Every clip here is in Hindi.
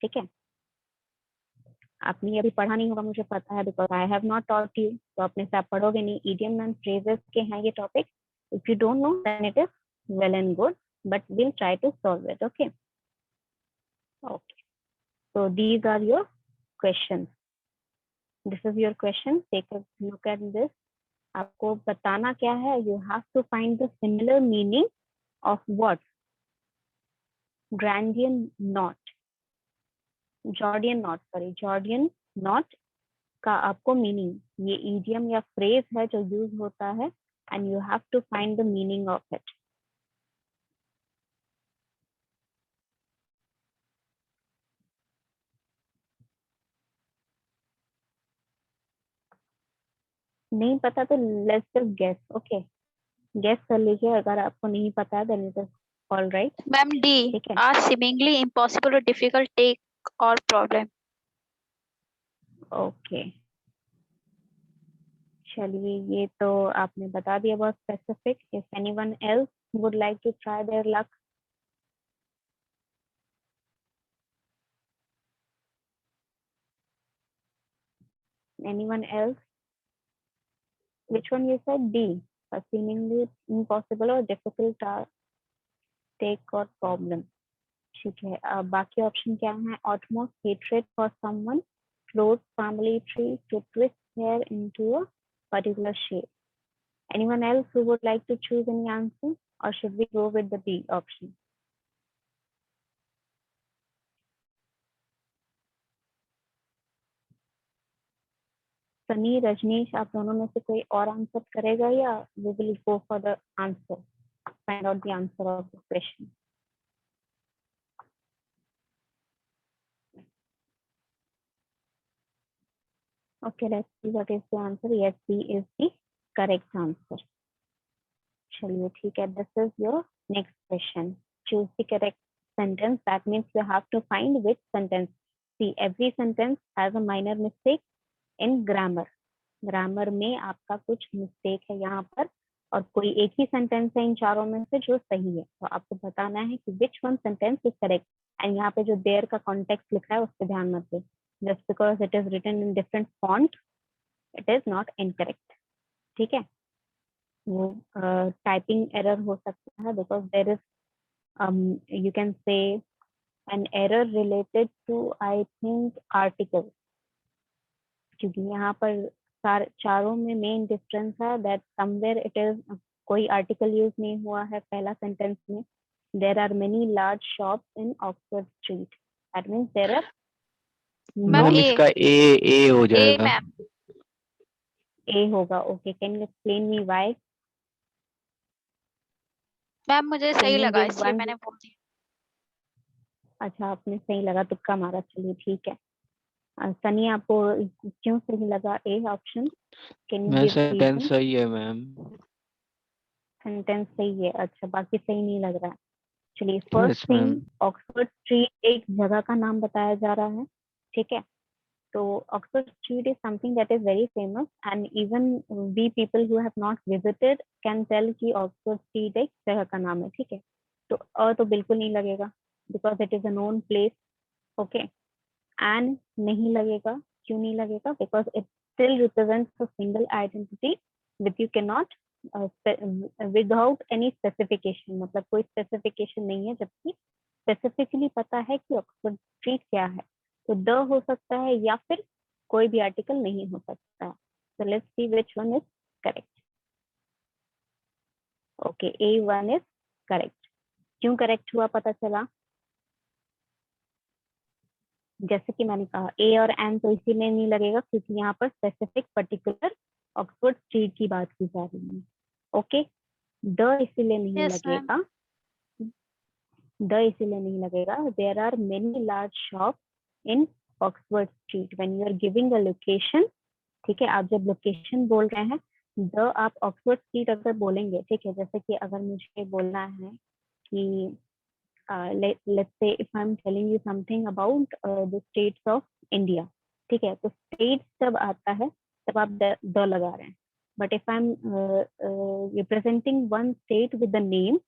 ठीक है, आपने अभी पढ़ा नहीं होगा मुझे पता है, because I have not taught you, तो अपने से आप पढ़ोगे नहीं। इडियम एंड फ्रेजेस के हैं ये topic. If you don't know then it is well and good, but will try to solve it. Okay okay, so these are your questions. This is your question. Take a look at this. आपको बताना क्या है? You have to find the similar meaning of what? Grandian knot, Jordian knot, sorry, Jordian knot का आपको मीनिंग, ये इडियम या फ्रेज है जो यूज होता है, and you have to find the meaning of it. नहीं पता तो let's just guess. Okay, guess कर लीजिए, अगर आपको नहीं पता है then it is all right. Ma'am D, ठीक है, are seemingly impossible or difficult take or problem. Okay चलिए, ये तो आपने बता दिया बहुत specific. If anyone else would like to try their luck? Anyone else? Which one you said? D, seemingly impossible or difficult take or problem। ठीक है, अब बाकी ऑप्शन क्या है? Utmost hatred for someone, close family tree, to twist hair into a particular shape। Anyone else who would like to choose any answer, or should we go with the B option? Sunny, Rajneesh, आप दोनों में से कोई और आंसर करेगा, या we will go for the answer, find out the answer of the question? Okay, let's see what is the answer. Yes, B is the correct answer। चलिए ठीक है, this is your next question। Choose the correct sentence. That means you have to find which sentence. See, every sentence has a minor mistake in grammar। Grammar में आपका कुछ मिस्टेक है यहाँ पर, और कोई एक ही सेंटेंस है इन चारों में से जो सही है, तो आपको बताना है कि which one sentence is correct. And यहाँ पे जो देयर का कॉन्टेक्स्ट लिखा है उस पर ध्यान मत दे। Just because it is written in different font it is not incorrect. ठीक है, वो टाइपिंग एरर हो सकता है, because there is you can say an error related to I think article, क्योंकि यहाँ पर चारों में मेन डिफरेंस है दैट समवेयर इट इज कोई आर्टिकल यूज नहीं हुआ है पहला सेंटेंस में। There are many large shops in Oxford street, that means there are no. Ma'am इसका ए हो ए जाएगा। मैम, ए होगा। Okay, can you explain me why? Ma'am मुझे कैन सही यू लगा गिव इसलिए वन? मैंने बोल दिया। अच्छा, आपने सही लगा, तुक्का मारा, चलिए ठीक है। सनी, आपको क्यों सही लगा ए ऑप्शन? कैन यू मैं गिव सेंटेंस रीजन? सही है मैम। सेंटेंस सही है, अच्छा, बाकी सही नहीं लग रहा है। चलिए, first yes ma'am. Thing, Oxford street एक जगह का नाम बताया जा रहा है। ठीक है, तो Oxford street is something that is very famous, and even we people who have not visited can tell कि ऑक्सफोर्ड स्ट्रीट एक जगह का नाम है। ठीक है, तो तो बिल्कुल नहीं लगेगा, because it is a known place. Okay, and नहीं लगेगा, क्यों नहीं लगेगा? Because it still represents a single identity with you can not without any specification, मतलब कोई स्पेसिफिकेशन नहीं है, जबकि स्पेसिफिकली पता है कि ऑक्सफोर्ड स्ट्रीट क्या है। तो द हो सकता है, या फिर कोई भी आर्टिकल नहीं हो सकता है। so let's see which one is correct। okay, A1 is correct। क्यों करेक्ट हुआ पता चला? जैसे कि मैंने कहा, ए और एन तो इसीलिए नहीं लगेगा क्योंकि यहाँ पर स्पेसिफिक पर्टिकुलर ऑक्सफोर्ड स्ट्रीट की बात की जा रही है। ओके, द इसीलिए नहीं यस मैम। लगेगा, द इसीलिए नहीं लगेगा, there are many large shop in Oxford street when you are giving a location. ठीक है, आप जब लोकेशन बोल रहे हैं, द आप ऑक्सफोर्ड स्ट्रीट अगर बोलेंगे, ठीक है, जैसे कि अगर मुझे बोलना है कि let's say if I'm telling you something about the states of India, ठीक है, तो states जब आता है तब आप द लगा रहे हैं, but if I'm representing one state with the name,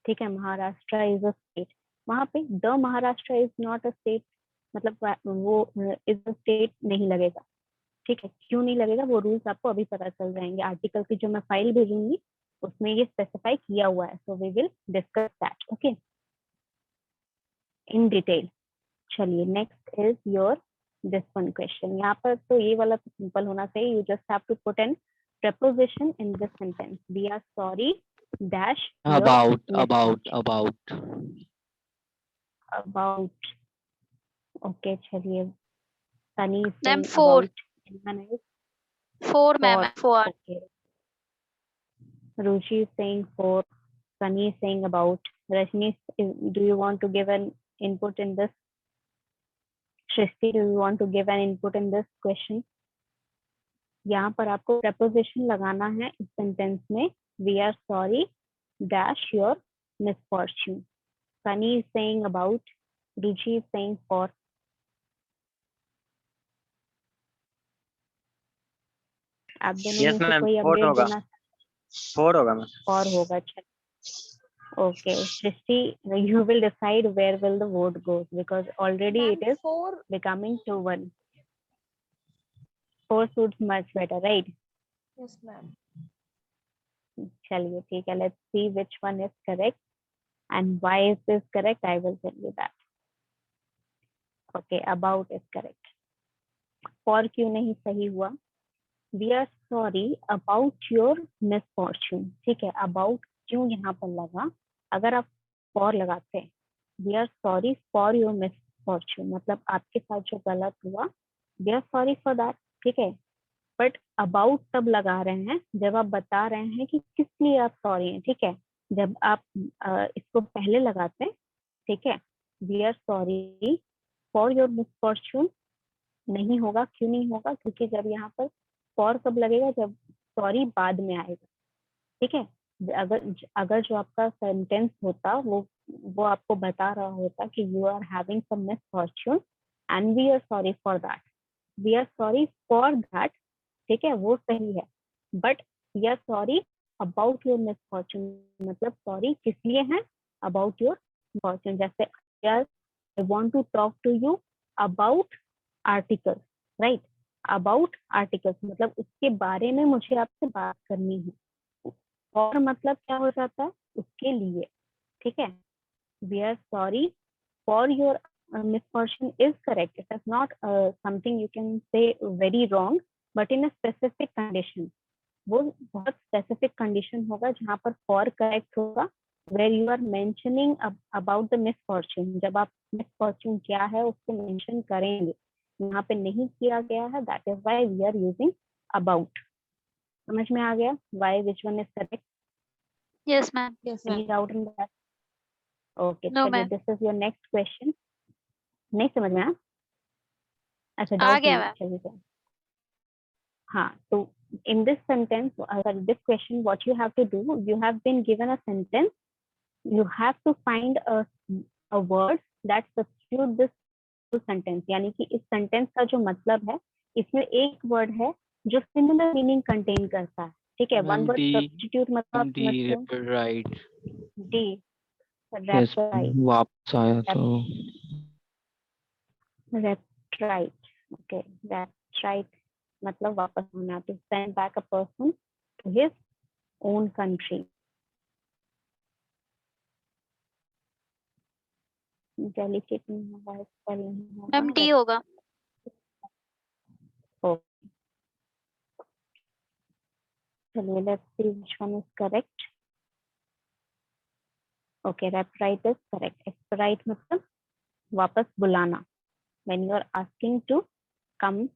ठीक है, महाराष्ट्र is a state, वहां पे the Maharashtra is not a state, मतलब वो इज द स्टेट नहीं लगेगा, ठीक है। क्यों नहीं लगेगा वो रूल्स आपको अभी पता चल जाएंगे, आर्टिकल की जो मैं फाइल भेजूंगी उसमें ये स्पेसिफाई किया हुआ है, so we will discuss that okay in detail. चलिए next is your this one question. यहाँ पर तो ये वाला तो सिंपल होना चाहिए, you just have to put an preposition in this sentence. We are sorry dash your About. about. Okay, चलिए Sunny is Ma'am, saying four. about, Imran is Four, ma'am. for. Four. Okay, Ruchi is saying for, Sunny is saying about. Rajni, do you want to give an input in this? Shrishti, do you want to give an input in this question? यहाँ पर आपको preposition लगाना है इस sentence में, we are sorry dash your misfortune. Sunny is saying about, Ruchi is saying for. आप दोनों यस में से मैम, कोई फोर अपडेट होगा, देना? फोर होगा मैम। और होगा, अच्छा okay. Srishti, you will decide where will the vote go because already it is Four. becoming 2-1. 4 suits much better, right? Yes, ma'am. चलिए ठीक है, let's see which one is correct and why is this correct, I will tell you that. Okay, about is correct. For क्यों नहीं सही हुआ? We are sorry about your misfortune. ठीक है, about क्यों यहाँ पर लगा? अगर आप for लगाते, we are sorry for your misfortune, मतलब आपके साथ जो गलत हुआ, we are sorry for that, ठीक है। बट अबाउट तब लगा रहे हैं जब आप बता रहे हैं कि किस लिए आप सॉरी हैं, ठीक है। जब आप इसको पहले लगाते हैं, ठीक है, we are sorry for your misfortune, नहीं होगा। क्यों नहीं होगा? क्योंकि जब यहाँ पर फॉर कब लगेगा? जब सॉरी बाद में आएगा, ठीक है। अगर जो आपका सेंटेंस होता वो आपको बता रहा होता कि you are having some misfortune and we are sorry for that, we are sorry for that, ठीक है, वो सही है। But we are sorry about your misfortune, मतलब सॉरी किस लिए है? About your misfortune. जैसे I want to talk to you about articles, right, about articles मतलब उसके बारे में मुझे आपसे बात करनी है। और मतलब क्या हो जाता है? उसके लिए, ठीक है। We are sorry for your misfortune is correct. It is not something you can say very wrong, but in a specific condition. वो बहुत specific condition होगा जहाँ पर for correct होगा, where you are mentioning about the misfortune. जब आप misfortune क्या है उसको mention करेंगे, यहाँ पे नहीं किया गया है, that is why we are using about. समझ में आ गया why which one is correct? Yes, ma'am. Yes, Any ma'am. doubt in that? Okay, No, चलिए ma'am. this is your next question. नहीं समझ में आया? अच्छा, आ डाउट गया नहीं, मैम। चलिए। हाँ, तो in this sentence, this question, what you have to do, you have been given a sentence, you have to find a word that substitute this sentence. यानी कि इस sentence का जो मतलब है, इसमें एक word है जो similar meaning contain करता है, ठीक है। one word substitute मतलब आप समझते हो, Right. D, Yes. right, वापस आया तो right, okay, that's right, मतलब वापस होना, to send back a person to his own country. Delicate नहीं होगा, spell नहीं होगा, मैम डी होगा। चलिए let's see which one is correct. Okay, right is correct. Expedite मतलब वापस बुलाना, when you are asking to come,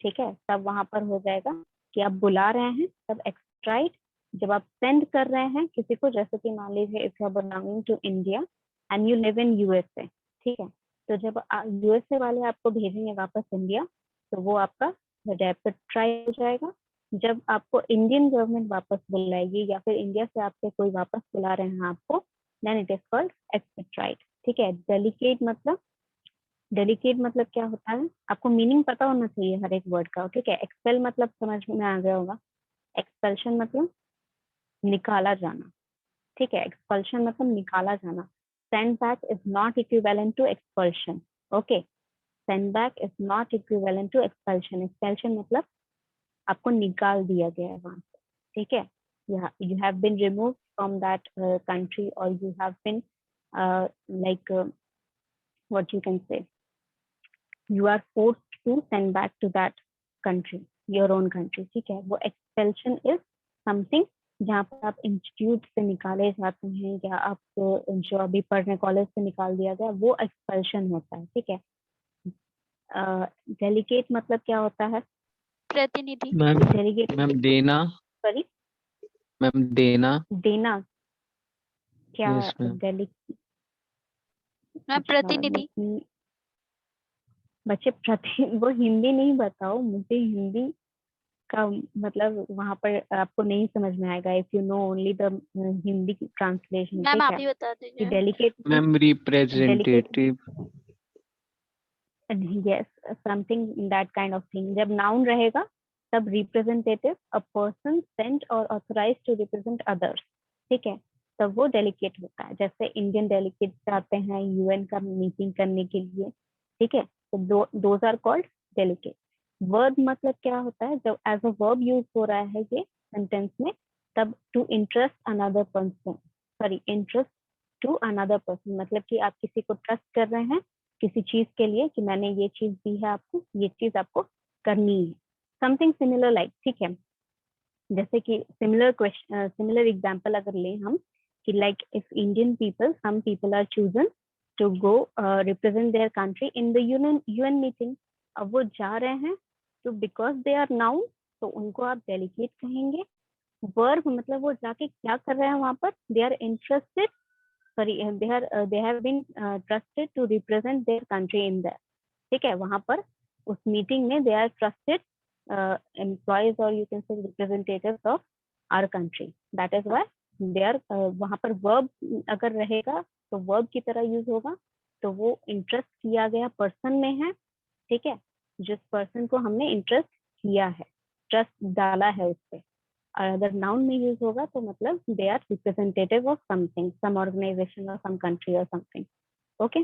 ठीक है, तब वहां पर हो जाएगा कि आप बुला रहे हैं, तब एक्सट्राइट। जब आप सेंड कर रहे हैं किसी को, जैसे कि मान लीजिए if you are belonging to India and you live in USA, ठीक है, तो जब यूएसए वाले आपको भेजेंगे वापस इंडिया, तो वो आपका रेपिट्राइट हो जाएगा। जब आपको इंडियन गवर्नमेंट वापस बुलाएगी या फिर इंडिया से आपके कोई वापस बुला रहे हैं आपको, देन इट इज कॉल्ड एक्सपेट्राइट, ठीक है। डेलिकेट मतलब क्या होता है? आपको मीनिंग पता होना चाहिए हर एक वर्ड का, ठीक है। एक्सपेल मतलब समझ में आ गया होगा, एक्सपल्शन मतलब निकाला जाना, ठीक है। एक्सपल्शन मतलब निकाला जाना। Send back is not equivalent to expulsion, okay. send back is not equivalent to expulsion. Expulsion मतलब आपको निकाल दिया गया है वहां से, ठीक है. You have been removed from that country, or you have been like what you can say, you are forced to send back to that country, your own country, ठीक है. वो expulsion is something जहाँ पर आप इंस्टीट्यूट से निकाले जाते हैं, या आप जो अभी पढ़ने कॉलेज से निकाल दिया गया, वो एक्सपल्शन होता है, ठीक है. डेलीगेट मतलब क्या होता है? प्रतिनिधि। मैम डेलीगेट मैम देना, सॉरी मैम देना. देना क्या? Yes, ma'am. डेलीगेट मैम प्रतिनिधि। बच्चे वो हिंदी नहीं बताओ मुझे, हिंदी का मतलब वहां पर आपको नहीं समझ में आएगा if you know only the Hindi translation, ma'am ठीक आप है. ही बता कि दीजिए। Delegate ma'am representative. yes, something in that kind of thing. जब noun रहेगा तब representative, a person sent or authorized to represent others, ठीक है, तब वो delegate होता है. जैसे इंडियन डेलीगेट जाते हैं यूएन का मीटिंग करने के लिए, ठीक है, तो those are called delegate. Verb मतलब क्या होता है? जब एज अ वर्ब यूज हो रहा है ये सेंटेंस में, तब to interest another person, sorry interest to another person, मतलब कि आप किसी को ट्रस्ट कर रहे हैं किसी चीज के लिए, कि मैंने ये चीज दी है आपको, ये चीज आपको करनी है, समथिंग सिमिलर लाइक, ठीक है. जैसे कि सिमिलर एग्जांपल अगर लें हम, कि like if Indian people, some people are chosen to go represent their country in the UN meeting. अब वो जा रहे हैं तो बिकॉज दे आर नाउन, तो उनको आप डेलीगेट कहेंगे. वर्ब मतलब वो जाके क्या कर रहे हैं वहां पर? They are interested, sorry, they have been trusted to represent their country in there, ठीक है. वहां पर उस मीटिंग में they are trusted employees, or you can say representatives of our country. That is why they are वहां पर verb अगर रहेगा तो verb की तरह यूज होगा, तो वो इंटरेस्ट किया गया पर्सन में है, ठीक है, जिस पर्सन को हमने इंटरेस्ट किया है, ट्रस्ट डाला है उस पर. और अगर नाउन में यूज होगा तो मतलब they are representative of something, some organization और सम कंट्री और something. Okay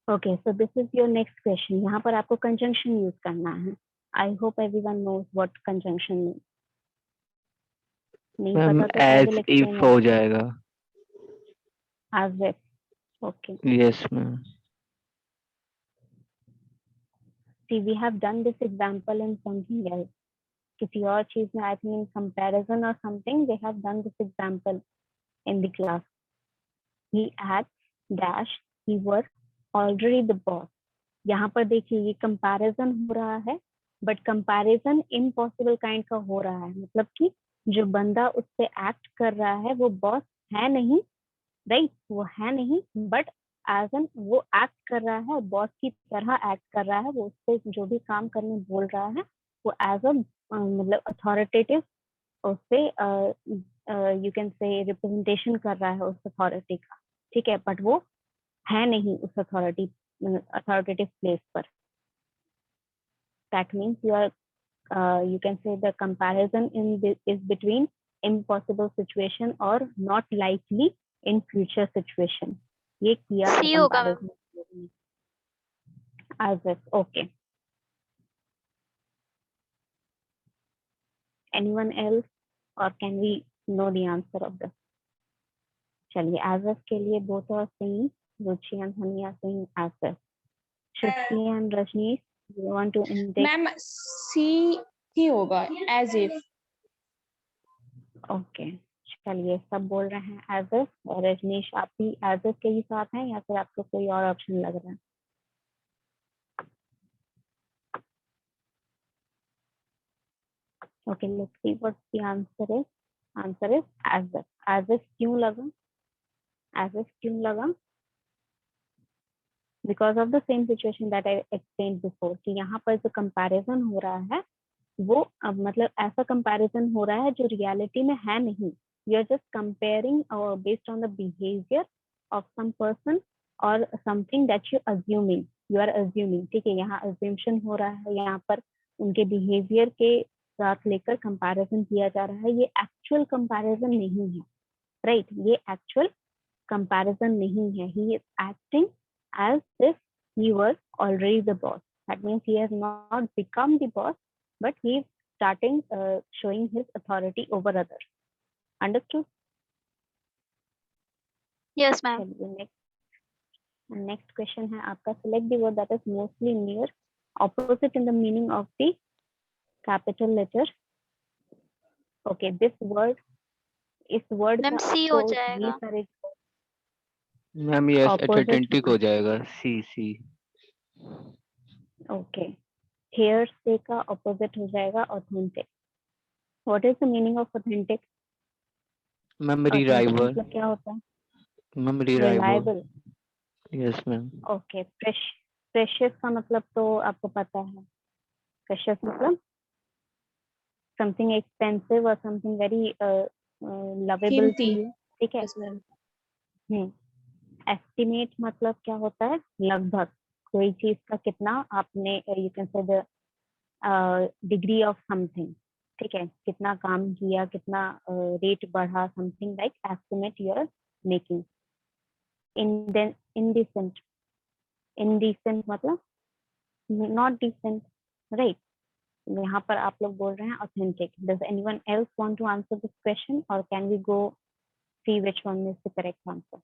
okay, so this is your next question. यहाँ पर आपको कंजंक्शन यूज करना है. I hope everyone knows what conjunction means. नहीं मैम पता तो I as will if explain हो जाएगा. As if. Okay, yes ma'am. See we have done this example in something else. किसी और चीज में, आई थिंक इन कंपैरिजन और something, they have done this example in the class. He had dash, he was already the boss. यहाँ पर देखिए ये कंपैरिजन हो रहा है, बट कंपैरिजन इम्पॉसिबल काइंड का हो रहा है. मतलब कि जो बंदा उस पे एक्ट कर रहा है वो बॉस है नहीं, राइट, वो है नहीं, बट एज एन वो एक्ट कर रहा है, बॉस की तरह एक्ट कर रहा है. वो उससे जो भी काम करने बोल रहा है वो एज अ मतलब अथॉरिटेटिव उससे यू कैन से रिप्रेजेंटेशन कर रहा है उस अथॉरिटी का, ठीक है, बट वो है नहीं उस अथॉरिटेटिव प्लेस पर. That means you are you can say the comparison is between impossible situation or not likely in future situation. ये किया है सी होगा ma'am. comparison as if. Okay, anyone else, or can we know the answer of this? चलिए, as if के लिए both are saying, Ruchi and Hani are saying as if. Shruti and Rajneesh, you want to indicate? Ma'am C ही होगा, एज इफ. ओके, चलिए सब बोल रहे हैं एज इफ. और रजनीश आप भी एज इफ के ही साथ हैं या फिर आपको कोई और ऑप्शन लग रहा है? Okay, let's see what the answer is. Answer is as if. As if क्यों लगा? एज इफ क्यों लगा? Because of the same situation that I explained before, कि यहाँ पर जो कंपैरिजन हो रहा है वो मतलब ऐसा कंपैरिजन हो रहा है जो रियलिटी में है नहीं. You are just comparing based on the behaviour of some person और something that you assuming. You are assuming, ठीक है, यहाँ अज्यूमशन हो रहा है, यहाँ पर उनके बिहेवियर के साथ लेकर कंपैरिजन किया जा रहा है. ये एक्चुअल कंपैरिजन नहीं है, राइट, ये एक्चुअल कंपैरिजन नहीं है. He is acting as if he was already the boss. That means he has not become the boss, but he is starting showing his authority over others. Understood? Yes, ma'am. चलिए next question है आपका. Select the word that is mostly near opposite in the meaning of the capital letter. Okay, this word, इस word मैम का सी हो आपको ये जाएगा. सारे मैम यस Opposite एथेंटिक हो जाएगा सी. okay. Hearsay का opposite हो जाएगा authentic. What is the meaning of authentic? Ma'am Authentic reliable. मतलब क्या होता है? Ma'am reliable. Reliable. Yes ma'am. Okay. Precious का मतलब तो आपको पता है. Precious मतलब something expensive or something very lovable to कीमती. you. ठीक है. Yes, ma'am. Estimate मतलब क्या होता है? लगभग. कोई चीज का कितना आपने you can say the degree of something. ठीक है. कितना काम किया, कितना रेट बढ़ा, something like estimate you are making. Indecent. Indecent मतलब not decent, right? यहाँ पर आप लोग बोल रहे हैं authentic. Does anyone else want to answer this question or can we go see which one is the correct answer?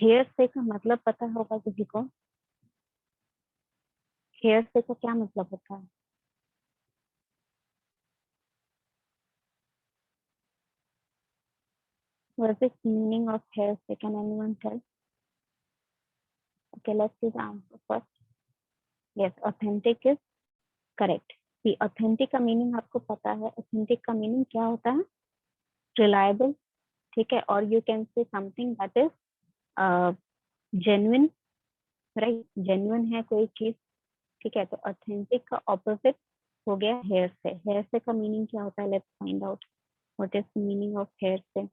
Hearsay का मतलब पता होगा किसी को? Hearsay का क्या मतलब होता है? What is the meaning of hearsay? Can anyone tell? Okay, let's see the answer first. Yes, authentic is correct. The authentic का meaning आपको पता है. Authentic का meaning क्या होता है? Reliable, ठीक है. Or you can say something that is genuine, right? Genuine है कोई चीज, ठीक है. तो authentic का opposite हो गया hearsay. Hearsay का meaning क्या होता है? Let's find out. What is the meaning of hearsay?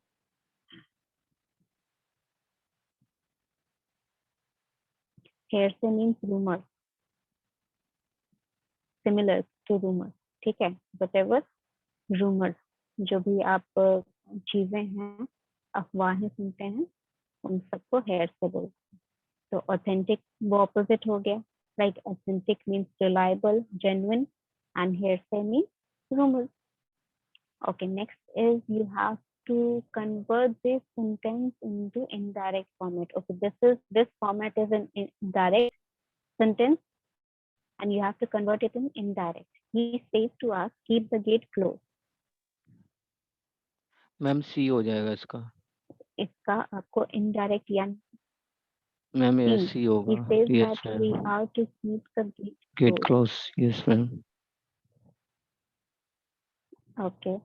Hearsay means rumor, similar to rumor, ठीक है. Whatever rumors, जो भी आप चीजें हैं, अफवाहें सुनते हैं, उन सबको hearsay बोलते हैं. तो authentic वो opposite हो गया. Like authentic means reliable, genuine, and hearsay means rumors. Okay, next is you have to convert this sentence into indirect format. Okay, this format is an indirect sentence and you have to convert it in indirect. He says to us, keep the gate closed. Ma'am C हो जाएगा इसका. इसका आपको indirect यानी मैम यस he सी होगा. says yes that we ma'am. are to keep the gate gate closed. Close. Yes ma'am. Okay.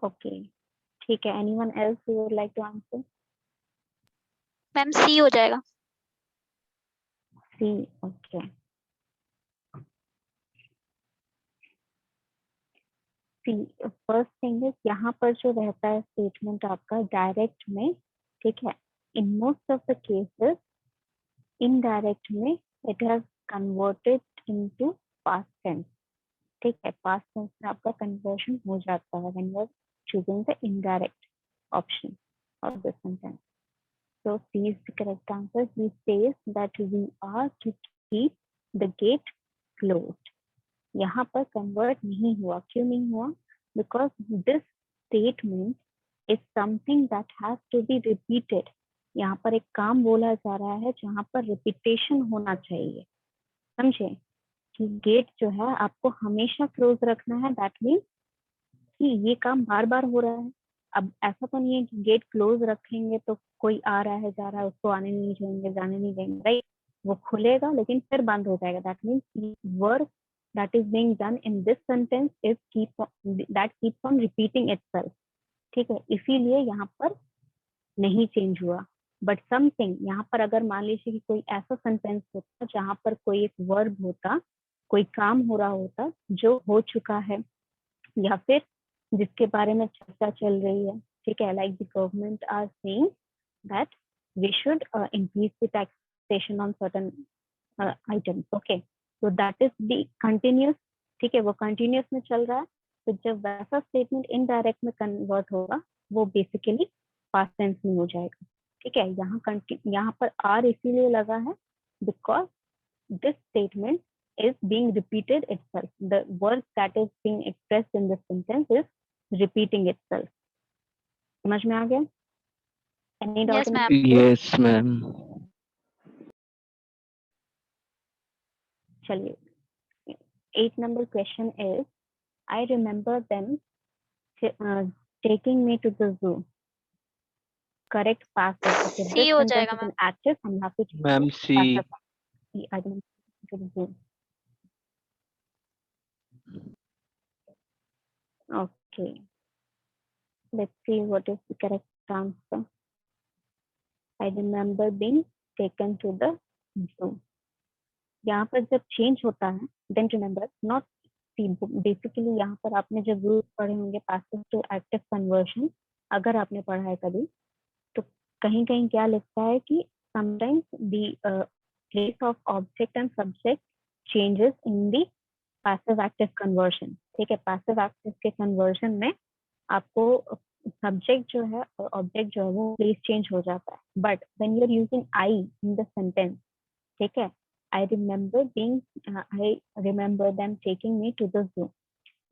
Okay. ठीक है. Anyone else who would like to answer? Ma'am C हो जाएगा. C. Okay. See, first thing is यहाँ पर जो रहता है statement आपका direct में, ठीक है. In most of the cases, indirect में it has converted into past tense. ठीक है. Past tense में आपका conversion हो जाता है when you are choosing the indirect option of the sentence. So C is the correct answer. He says that we are to keep the gate closed. यहाँ पर convert नहीं हुआ. क्यों नहीं हुआ? Because this statement is something that has to be repeated. यहाँ पर एक काम बोला जा रहा है जहाँ पर repetition होना चाहिए. समझे कि गेट जो है आपको हमेशा क्लोज रखना है. दैट मीन्स कि ये काम बार बार हो रहा है. अब ऐसा तो नहीं है कि गेट क्लोज रखेंगे तो कोई आ रहा है जा रहा है उसको आने नहीं देंगे, जाने नहीं देंगे, राइट. वो खुलेगा लेकिन फिर बंद हो जाएगा. That means work that is being done in this sentence is that keeps on repeating itself. ठीक है. इसीलिए यहाँ पर नहीं चेंज हुआ. बट समथिंग यहाँ पर अगर मान लीजिए कि कोई ऐसा सेंटेंस होता जहाँ पर कोई एक वर्ब होता, कोई काम हो रहा होता जो हो चुका है या फिर जिसके बारे में चर्चा चल रही है, ठीक है. Like the government are saying that we should increase the taxation on certain items. Okay, तो दैट इज द कंटिन्यूस. ठीक है, वो कंटिन्यूस में चल रहा है. तो जब वैसा स्टेटमेंट इनडायरेक्ट में कन्वर्ट होगा वो बेसिकली पास्ट टेंस में हो जाएगा। ठीक है, यहाँ पर आर इसीलिए लगा है because this statement is being repeated itself. The word that is being expressed in this sentence is repeating itself. समझ में आ गया? Any doubt Yes, in ma'am. this? Yes, ma'am. चलिए 8 number question is I remember them taking me to the zoo. Correct passive. Okay, C this हो sentence जाएगा is ma'am. an active and you have to change Ma'am, it C. passive form. I remember to the zoo. Okay, let's see what is the correct answer. I remember being taken to the zoo. यहाँ पर जब चेंज होता है देन रिमेंबर नॉट बेसिकली यहाँ पर आपने जब रूल पढ़े होंगे पैसिव टू एक्टिव कन्वर्शन, अगर आपने पढ़ा है कभी तो कहीं कहीं क्या लिखता है कि sometimes the place of object and subject changes in the passive active conversion. ठीक है, पैसिव एक्टिव के कन्वर्शन में आपको सब्जेक्ट जो है और ऑब्जेक्ट जो है वो प्लेस चेंज हो जाता है, but when you are using I in the sentence, ठीक है, I remember them taking me to the zoo.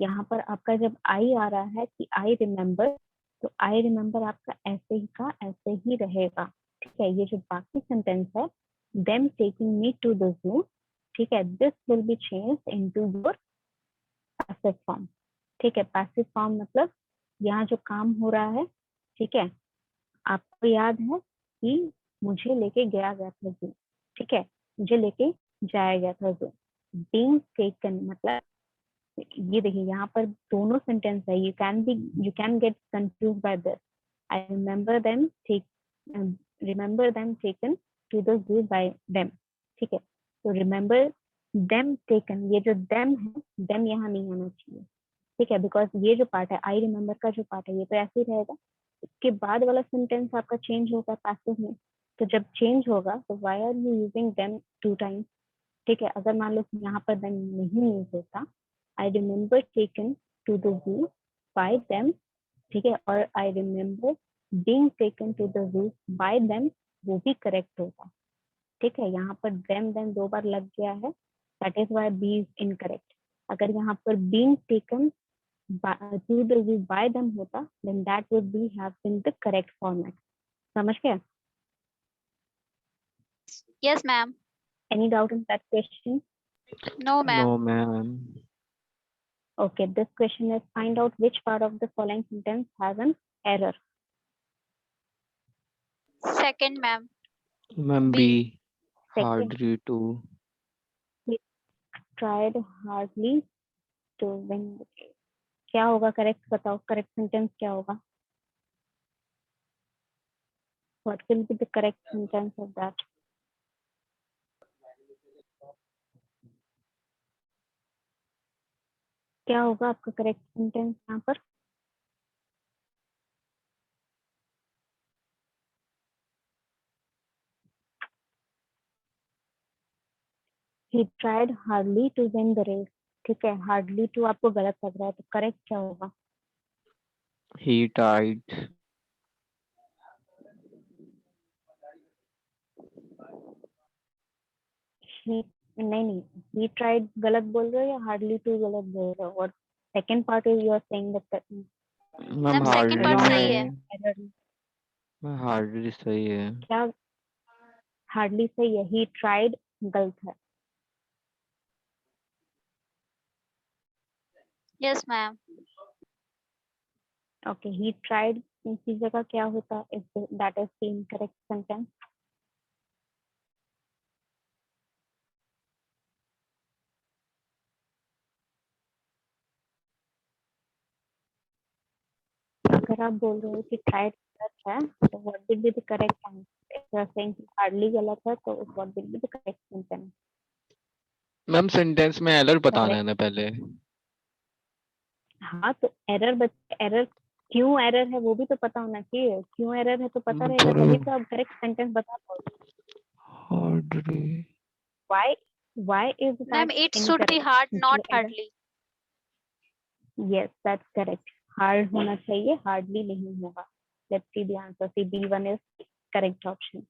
यहाँ पर आपका जब I आ रहा है कि I remember, तो I remember आपका ऐसे ही का ऐसे ही रहेगा। ठीक है, ये जो बाकी सेंटेंस है them taking me to the zoo, ठीक है, this will be changed into your passive form। ठीक है, passive form मतलब यहाँ जो काम हो रहा है, ठीक है, आपको याद है कि मुझे लेके गया था zoo। ठीक है, मुझे लेके जाया गया था जो being taken मतलब ये देखिए यहाँ पर दोनों सेंटेंस है, you can get confused by this। I remember them taken to the zoo by them। ठीक है, तो remember them taken, ये जो them है, them यहाँ नहीं आना चाहिए। ठीक है, बिकॉज ये जो पार्ट है I remember का जो पार्ट है ये तो ऐसे ही रहेगा, इसके बाद वाला सेंटेंस आपका चेंज होगा पैसिव में, तो जब चेंज होगा तो why are you using them 2 times। ठीक है, अगर मान लो यहाँ पर them नहीं यूज होता, I remember taken to the zoo by them, ठीक है, और I remember being taken to the zoo by them, वो भी करेक्ट होगा। ठीक है, यहाँ पर them 2 बार लग गया है, that is why B is incorrect। अगर यहाँ पर being taken to the zoo by them होता, then that would be have been the correct format। समझ गया? Yes ma'am. Any doubt in that question? No ma'am. No, ma'am. Okay, this question is find out which part of the following sentence has an error. Second ma'am. Ma'am, B. B. Second. Hardly to. Tried hardly to win the case। क्या होगा करेक्ट, बताओ करेक्ट सेंटेंस क्या होगा? What will be the correct sentence of that? क्या होगा आपका करेक्ट सेंटेंस यहाँ पर? He tried hardly to win the race। ठीक है, hardly to आपको गलत लग रहा है तो करेक्ट क्या होगा? He tried. नहीं, he tried गलत बोल रहे हो या hardly to गलत बोल रहे हो? और second part is you are saying that ma'am Ma'am, second part hardly सही है। है। error। मैं hardly सही है। क्या hardly सही है, he tried गलत है। Yes ma'am. Okay, he tried इसी जगह क्या होता है? That is the incorrect sentence। अगर आप बोल रहे हो कि tried गलत है तो what will be the correct answer? If you are saying कि hardly गलत है तो what will be the correct sentence? Ma'am sentence में एरर बताना है Correct। ना पहले। हाँ तो एरर क्यों एरर है वो भी तो पता होना चाहिए, क्यों एरर है तो पता रहेगा तभी तो आप करेक्ट सेंटेंस बता पाओगे। Hardly. Why is Ma'am, that it should be incorrect? hard, not ये error- hardly. Yes, that's correct। Hard होना चाहिए, हार्डली नहीं होगा। let's see the answer. See, B1 is the correct option.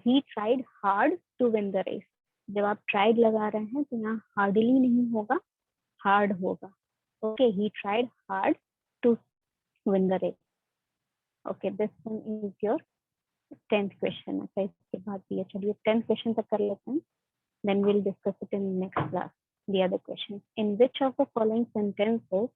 He tried hard to win the race. जब आप tried लगा रहे हैं तो यहाँ hardly नहीं होगा, hard होगा. Okay, he tried hard to win the race. Okay, this one is your 10th question. अच्छा, इसके बाद भी है. चलिए 10th question तक कर लेते हैं. Then we'll discuss it in next class. The other questions. In which of the following sentences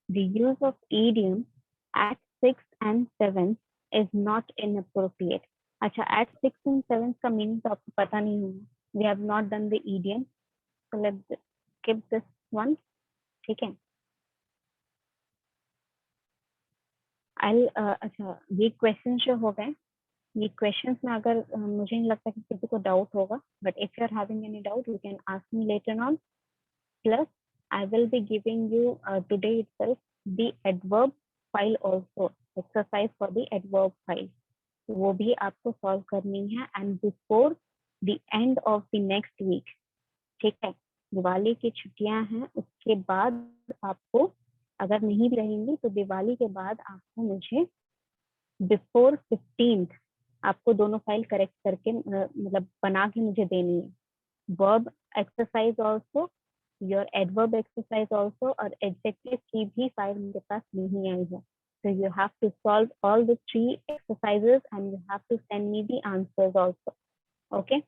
the use of idiom at 6 and 7 is not inappropriate? अच्छा, at 6 and 7 का meaning तो आपको पता नहीं होगा. We have not done the idiom. So let's skip this one. ठीक है. अच्छा, ये questions जो हो गए, ये क्वेश्चंस में अगर मुझे नहीं लगता कि किसी को डाउट होगा, but if you are having any doubt you can ask me later on. Plus I will be giving you today itself the adverb file also, exercise for the adverb file. वो भी आपको सॉल्व करनी है and before the end of the next week. ठीक है, दिवाली की छुट्टियां हैं, उसके बाद आपको अगर नहीं भी रहेंगी तो दिवाली के बाद आपको मुझे बिफोर 15th आपको दोनों फाइल करेक्ट करके मतलब बना के मुझे देनी है. Verb exercise also, your adverb exercise also, और एडजेक्टिव की भी फाइल मेरे पास नहीं आई है. So you have to solve all the 3 exercises and you have to send me the answers also. Okay.